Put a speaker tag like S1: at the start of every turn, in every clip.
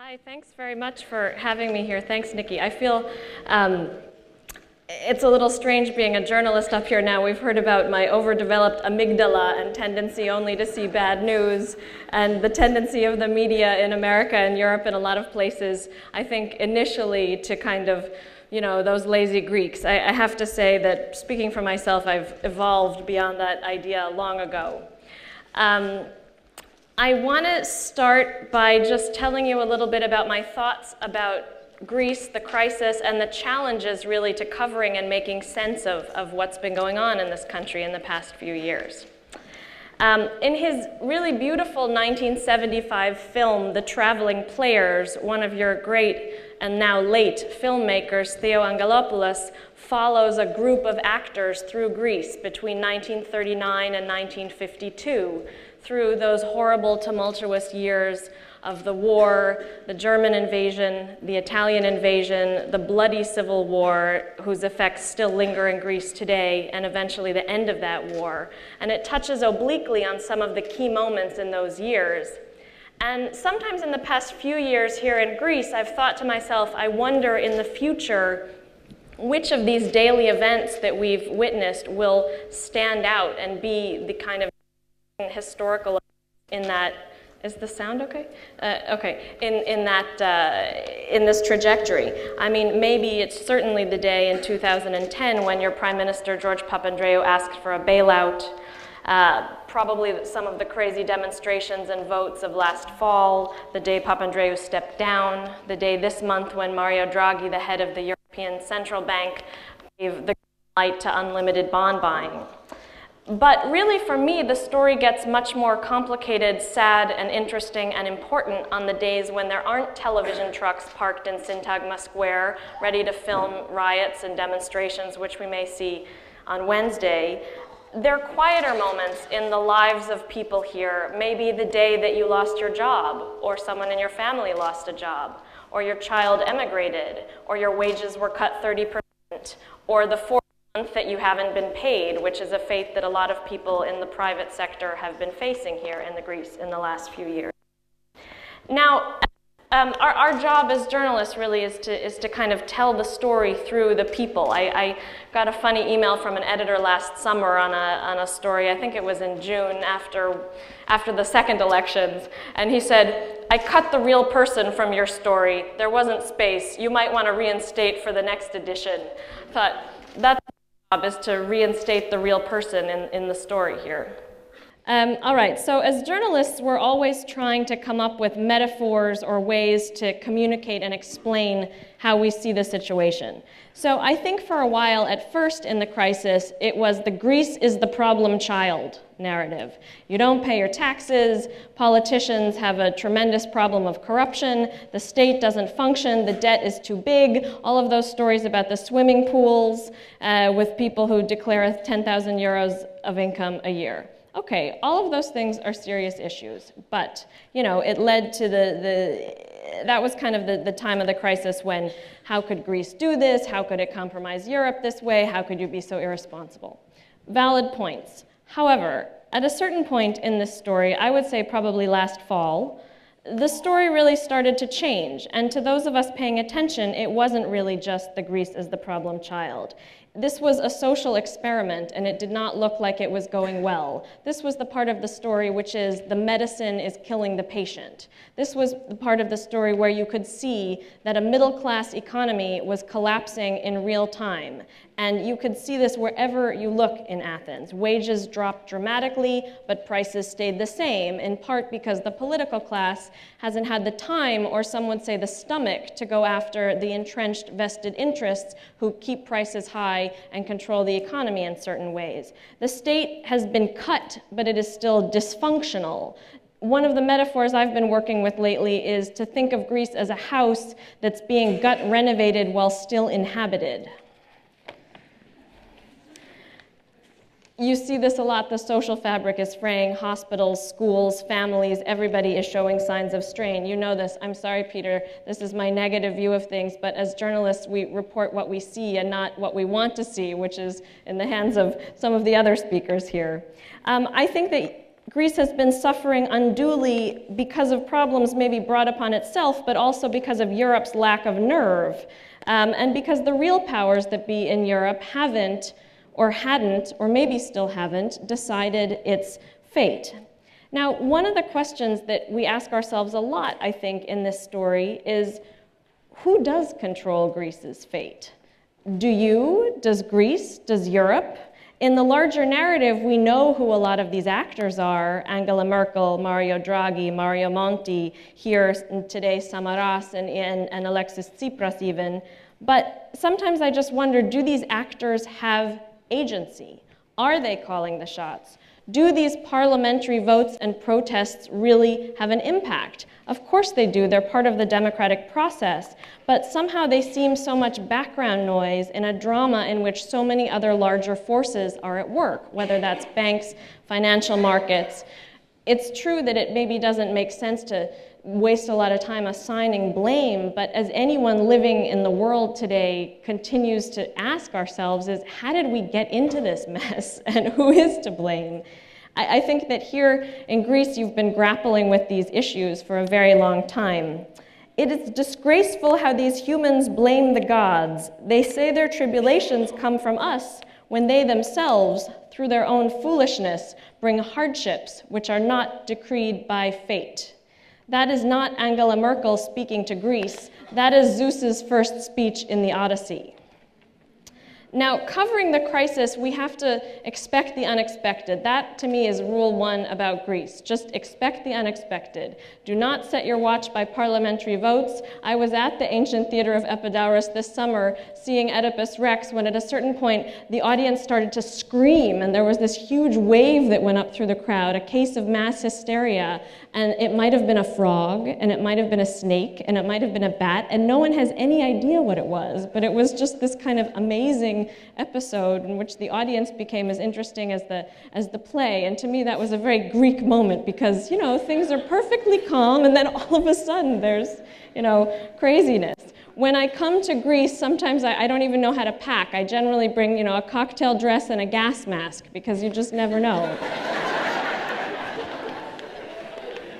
S1: Hi, thanks very much for having me here. Thanks, Nikki. I feel it's a little strange being a journalist up here now. We've heard about my overdeveloped amygdala and tendency only to see bad news, and the tendency of the media in America and Europe and a lot of places, I think, initially to kind of, you know, those lazy Greeks. I have to say that, speaking for myself, I've evolved beyond that idea long ago. I want to start by just telling you a little bit about my thoughts about Greece, the crisis, and the challenges really to covering and making sense of what's been going on in this country in the past few years. In his really beautiful 1975 film, The Traveling Players, one of your great and now late filmmakers, Theo Angelopoulos, follows a group of actors through Greece between 1939 and 1952, through those horrible, tumultuous years of the war, the German invasion, the Italian invasion, the bloody civil war, whose effects still linger in Greece today, and eventually the end of that war. And it touches obliquely on some of the key moments in those years. And sometimes in the past few years here in Greece, I've thought to myself, I wonder in the future, which of these daily events that we've witnessed will stand out and be the kind of historical in that. Is the sound okay? Okay, in this trajectory. I mean, maybe it's certainly the day in 2010 when your Prime Minister, George Papandreou, asked for a bailout. Probably some of the crazy demonstrations and votes of last fall, the day Papandreou stepped down, the day this month when Mario Draghi, the head of the European Central Bank, gave the light to unlimited bond buying. But really, for me, the story gets much more complicated, sad, and interesting and important on the days when there aren't television trucks parked in Syntagma Square ready to film riots and demonstrations, which we may see on Wednesday. They're quieter moments in the lives of people here. Maybe the day that you lost your job, or someone in your family lost a job, or your child emigrated, or your wages were cut 30%, or the that you haven't been paid, which is a fate that a lot of people in the private sector have been facing here in Greece in the last few years. Now, our job as journalists really is to kind of tell the story through the people. I got a funny email from an editor last summer on a story, I think it was in June after the second elections, and he said, "I cut the real person from your story. There wasn't space. You might want to reinstate for the next edition." I thought, that's job is to reinstate the real person in the story here. All right, so as journalists, we're always trying to come up with metaphors or ways to communicate and explain how we see the situation. So I think for a while, at first in the crisis, it was the Greece is the problem child narrative. You don't pay your taxes, politicians have a tremendous problem of corruption, the state doesn't function, the debt is too big, all of those stories about the swimming pools with people who declare 10,000 euros of income a year. Okay, all of those things are serious issues, but, you know, it led to that was kind of the time of the crisis when how could Greece do this? How could it compromise Europe this way? How could you be so irresponsible? Valid points. However, at a certain point in this story, I would say probably last fall, the story really started to change. And to those of us paying attention, it wasn't really just the Greece as the problem child. This was a social experiment, and it did not look like it was going well. This was the part of the story which is the medicine is killing the patient. This was the part of the story where you could see that a middle-class economy was collapsing in real time. And you could see this wherever you look in Athens. Wages dropped dramatically, but prices stayed the same, in part because the political class hasn't had the time, or some would say the stomach, to go after the entrenched vested interests who keep prices high and control the economy in certain ways. The state has been cut, but it is still dysfunctional. One of the metaphors I've been working with lately is to think of Greece as a house that's being gut renovated while still inhabited. You see this a lot. The social fabric is fraying. Hospitals, schools, families, everybody is showing signs of strain. You know this. I'm sorry, Peter. This is my negative view of things, but as journalists, we report what we see and not what we want to see, which is in the hands of some of the other speakers here. I think that Greece has been suffering unduly because of problems maybe brought upon itself, but also because of Europe's lack of nerve, and because the real powers that be in Europe haven't, or hadn't, or maybe still haven't, decided its fate. Now, one of the questions that we ask ourselves a lot, I think, in this story is, who does control Greece's fate? Do you? Does Greece? Does Europe? In the larger narrative, we know who a lot of these actors are: Angela Merkel, Mario Draghi, Mario Monti, here today Samaras and Alexis Tsipras even. But sometimes I just wonder, do these actors have agency? Are they calling the shots? Do these parliamentary votes and protests really have an impact? Of course they do. They're part of the democratic process. But somehow they seem so much background noise in a drama in which so many other larger forces are at work, whether that's banks, financial markets. It's true that it maybe doesn't make sense to waste a lot of time assigning blame, but as anyone living in the world today continues to ask ourselves is, how did we get into this mess, and who is to blame? I think that here in Greece you've been grappling with these issues for a very long time. It is disgraceful how these humans blame the gods. They say their tribulations come from us when they themselves, through their own foolishness, bring hardships which are not decreed by fate. That is not Angela Merkel speaking to Greece. That is Zeus's first speech in the Odyssey. Now, covering the crisis, we have to expect the unexpected. That, to me, is rule one about Greece. Just expect the unexpected. Do not set your watch by parliamentary votes. I was at the ancient theater of Epidaurus this summer seeing Oedipus Rex when at a certain point the audience started to scream and there was this huge wave that went up through the crowd, a case of mass hysteria. And it might have been a frog, and it might have been a snake, and it might have been a bat, and no one has any idea what it was. But it was just this kind of amazing episode in which the audience became as interesting as the play. And to me, that was a very Greek moment because, you know, things are perfectly calm, and then all of a sudden there's, you know, craziness. When I come to Greece, sometimes I don't even know how to pack. I generally bring, you know, a cocktail dress and a gas mask because you just never know.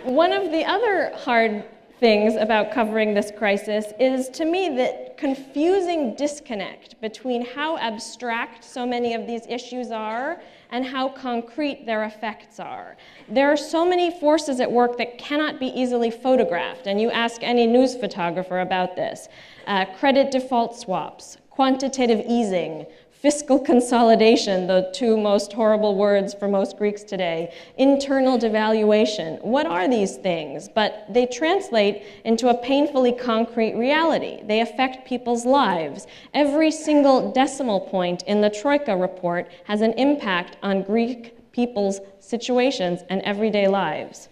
S1: One of the other hard things about covering this crisis is, to me, the confusing disconnect between how abstract so many of these issues are and how concrete their effects are. There are so many forces at work that cannot be easily photographed, and you ask any news photographer about this. Credit default swaps, quantitative easing, fiscal consolidation, the two most horrible words for most Greeks today, internal devaluation. What are these things? But they translate into a painfully concrete reality. They affect people's lives. Every single decimal point in the Troika report has an impact on Greek people's situations and everyday lives.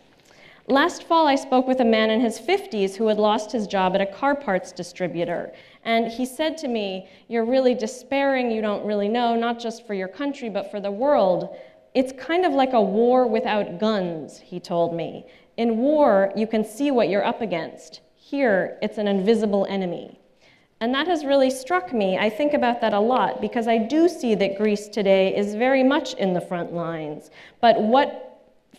S1: Last fall, I spoke with a man in his 50s who had lost his job at a car parts distributor. And he said to me, "You're really despairing, you don't really know, not just for your country, but for the world. It's kind of like a war without guns," he told me. In war, you can see what you're up against. Here, it's an invisible enemy. And that has really struck me. I think about that a lot because I do see that Greece today is very much in the front lines. But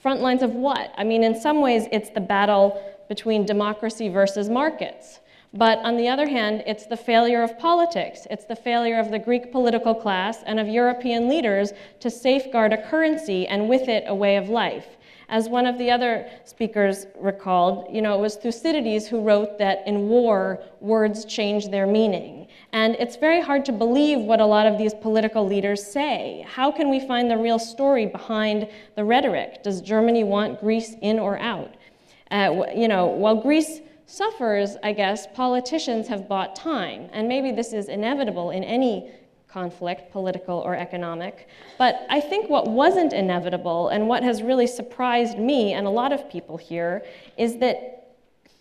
S1: front lines of what? I mean, in some ways, it's the battle between democracy versus markets. But on the other hand, it's the failure of politics. It's the failure of the Greek political class and of European leaders to safeguard a currency and with it a way of life. As one of the other speakers recalled, you know, it was Thucydides who wrote that in war, words change their meaning. And it's very hard to believe what a lot of these political leaders say. How can we find the real story behind the rhetoric? Does Germany want Greece in or out? You know, while Greece suffers, I guess, politicians have bought time. And maybe this is inevitable in any conflict, political or economic. But I think what wasn't inevitable and what has really surprised me and a lot of people here is that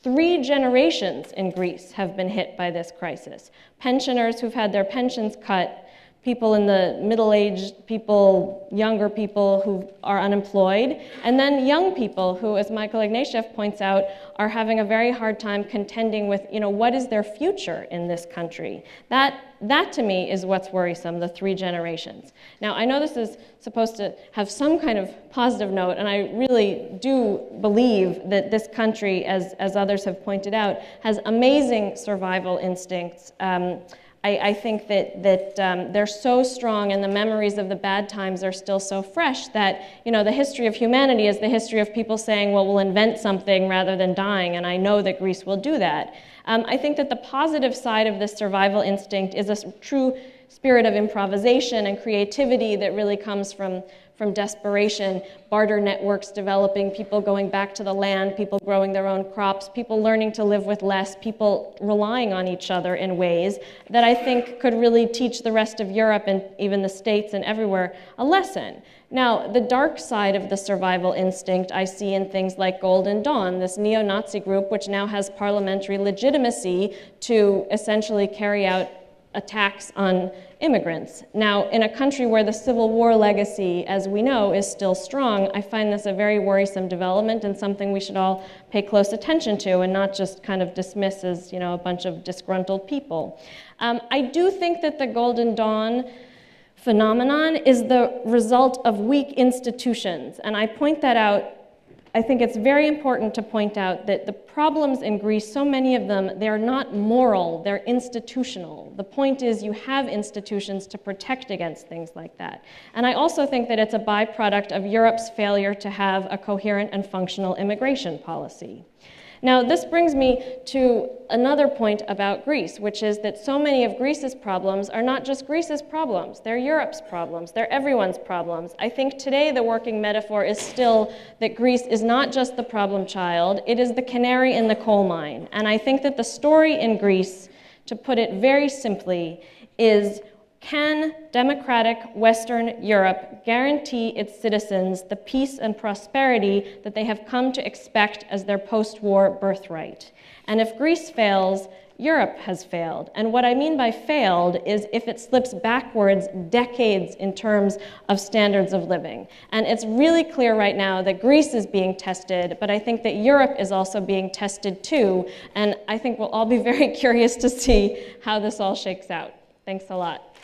S1: 3 generations in Greece have been hit by this crisis. Pensioners who've had their pensions cut, people in the middle-aged, people, younger people who are unemployed, and then young people who, as Michael Ignatieff points out, are having a very hard time contending with, what is their future in this country? That to me is what's worrisome, the 3 generations. Now, I know this is supposed to have some kind of positive note, and I really do believe that this country, as others have pointed out, has amazing survival instincts. I think that they're so strong and the memories of the bad times are still so fresh that, the history of humanity is the history of people saying, well, we'll invent something rather than dying, and I know that Greece will do that. I think that the positive side of this survival instinct is a true spirit of improvisation and creativity that really comes from desperation, barter networks developing, people going back to the land, people growing their own crops, people learning to live with less, people relying on each other in ways that I think could really teach the rest of Europe and even the States and everywhere a lesson. Now, the dark side of the survival instinct I see in things like Golden Dawn, this neo-Nazi group which now has parliamentary legitimacy to essentially carry out attacks on immigrants. Now, in a country where the Civil War legacy, as we know, is still strong, I find this a very worrisome development and something we should all pay close attention to and not just kind of dismiss as, a bunch of disgruntled people. I do think that the Golden Dawn phenomenon is the result of weak institutions, and I point that out. I think it's very important to point out that the problems in Greece, so many of them, they're not moral, they're institutional. The point is you have institutions to protect against things like that. And I also think that it's a byproduct of Europe's failure to have a coherent and functional immigration policy. Now, this brings me to another point about Greece, which is that so many of Greece's problems are not just Greece's problems, they're Europe's problems, they're everyone's problems. I think today the working metaphor is still that Greece is not just the problem child, it is the canary in the coal mine. And I think that the story in Greece, to put it very simply, is can democratic Western Europe guarantee its citizens the peace and prosperity that they have come to expect as their post-war birthright? And if Greece fails, Europe has failed. And what I mean by failed is if it slips backwards decades in terms of standards of living. And it's really clear right now that Greece is being tested, but I think that Europe is also being tested too. And I think we'll all be very curious to see how this all shakes out. Thanks a lot.